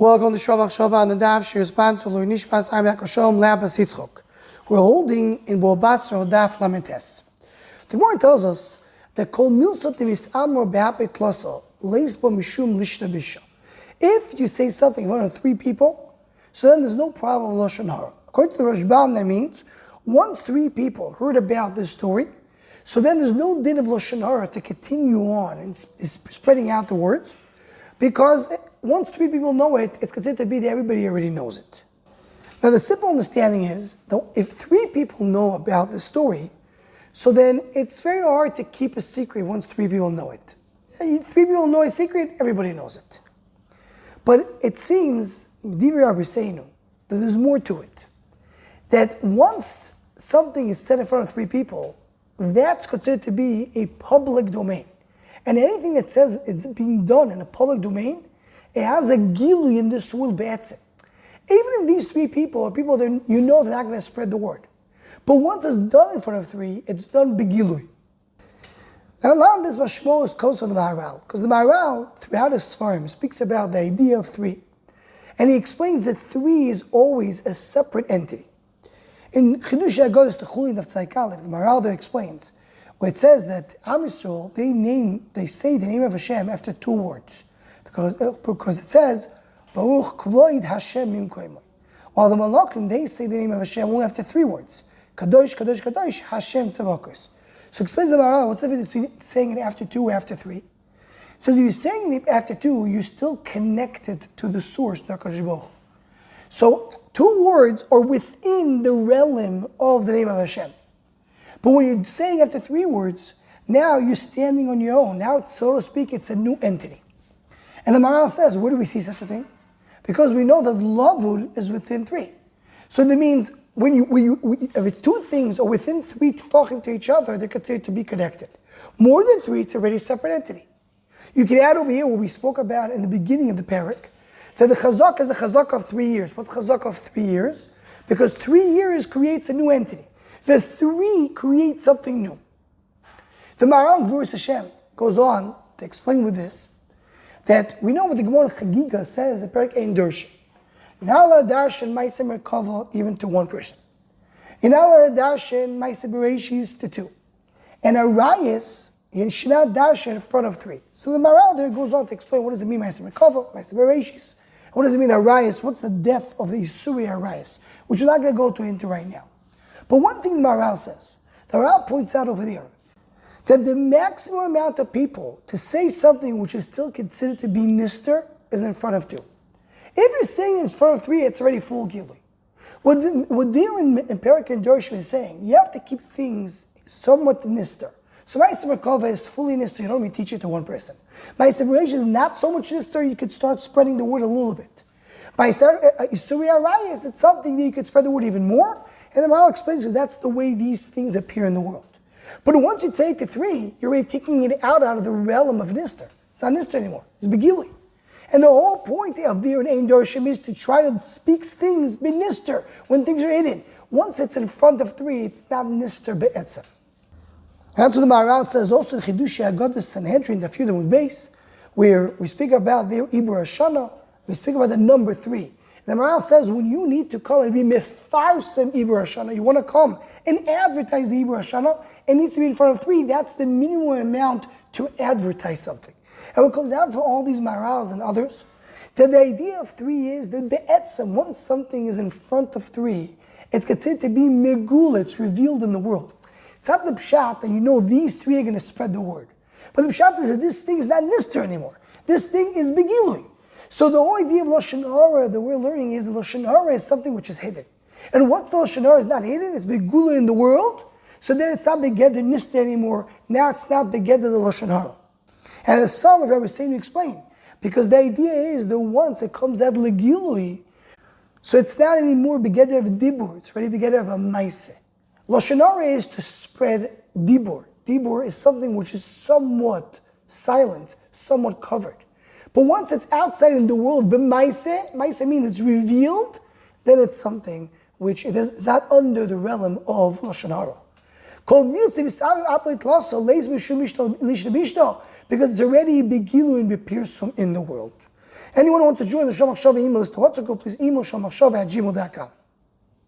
Welcome to Shavach Shava and the Daf Shir sponsor Nishmas Armak Hashem Labas Yitzchok. We're holding in Basra Daf Lamentes. The Gemara tells us that Kol Milsot Nisamor Be'apet Kloso Leisbo Mishum Lishna Bisha. If you say something in front of three people, so then there's no problem with Lashon Harah. According to the Rashbam, that means once three people heard about this story, so then there's no din of Lashon Harah to continue on and spreading out the words, because once three people know it, it's considered to be that everybody already knows it. Now the simple understanding is that if three people know about the story, so then it's very hard to keep a secret once three people know it. Three people know a secret, everybody knows it. But it seems, that there's more to it. That once something is said in front of three people, that's considered to be a public domain. And anything that says it's being done in a public domain, it has a gilui in this world be'etzim. Even if these three people are people that you know they're not going to spread the word. But once it's done in front of three, it's done begilui. And a lot of this mashmos comes from the Maharal, because the Maharal, throughout his Sfarim, speaks about the idea of three. And he explains that three is always a separate entity. In Chidush HaGodos Techulin of Tzaykalev, the Maharal there explains, where it says that Am Yisrael, they say the name of Hashem after two words. Because it says, Baruch Kvoid Hashem Mim Koimoi. While the Malachim, they say the name of Hashem only after three words. Kadosh, Kadosh, Kadosh, Hashem Tzavakos. So explains the Maharal, what's the difference between saying it after two or after three? It says if you're saying it after two, you're still connected to the source, the HaKadosh Baruch Hu. So two words are within the realm of the name of Hashem. But when you're saying after three words, now you're standing on your own. Now, so to speak, it's a new entity. And the Maharal says, where do we see such a thing? Because we know that lavud is within three. So that means if it's two things or within three talking to each other, they're considered to be connected. More than three, it's already a separate entity. You can add over here what we spoke about in the beginning of the parak, that the chazak is a chazak of 3 years. What's chazak of 3 years? Because 3 years creates a new entity. The three create something new. The Maharal Gvuras Hashem goes on to explain with this, that we know what the Gemara Chagiga says, the Perek Ein Darshan. You're not allowed to darshan Ma'aseh Merkava even to one person. You're not allowed to darshan Ma'aseh Bereshis to two. And a rayas, you should not darshan in front of three. So the Maharal there goes on to explain what does it mean Ma'aseh Merkava, Ma'aseh Bereshis. What does it mean a rayas? What's the depth of the Isuri rayas? Which we're not going to go into right now. But one thing the Maharal says, the Maharal points out over there, that the maximum amount of people to say something which is still considered to be nister is in front of two. If you're saying in front of three, it's already full gilui. What there in Perek and Darshan is saying, you have to keep things somewhat nister. So Ma'aseh Merkava is fully nister, you don't even teach it to one person. Ma'aseh Bereshis is not so much nister, you could start spreading the word a little bit. Isuri Arayas, it's something that you could spread the word even more, and the Maharal explains that that's the way these things appear in the world. But once you take to three, you're already taking it out of the realm of nister. It's not nister anymore. It's begili. And the whole point of the Ein Darshan is to try to speak things b'nister when things are hidden. Once it's in front of three, it's not nister be'etzem. That's what the Maharal says also in Chidush HaGodos Sanhedrin, the Yudam base, where we speak about the Ibur Hashana, we speak about the number three. The Maharal says when you need to come and be mefarsem Ibur Hashana, you want to come and advertise the Ibur Hashana, it needs to be in front of three. That's the minimum amount to advertise something. And what comes out from all these Maharals and others, that the idea of three is that be'etzem, once something is in front of three, it's considered to be megula, it's revealed in the world. It's not the pshat that you know these three are going to spread the word. But the pshat is that this thing is not nister anymore. This thing is begilui. So the whole idea of Lashon Harah that we're learning is that Lashon Harah is something which is hidden. And once the Lashon Harah is not hidden, it's begula in the world, so then it's not begeder nista anymore. Now it's not begeder the Lashon Harah. And as some of Rabbi Seinu explain, because the idea is that once it comes out legilui, so it's not anymore begeder of dibur, it's already begeder of a maise. Lashon Harah is to spread dibur. Dibur is something which is somewhat silent, somewhat covered. But once it's outside in the world, maise means it's revealed, then it's something which it is not under the realm of Lashon Harah. Because it's already begilu and bepirsum in the world. Anyone who wants to join the Shomachshava email list to WhatsApp group, please email shomachshava@gmail.com.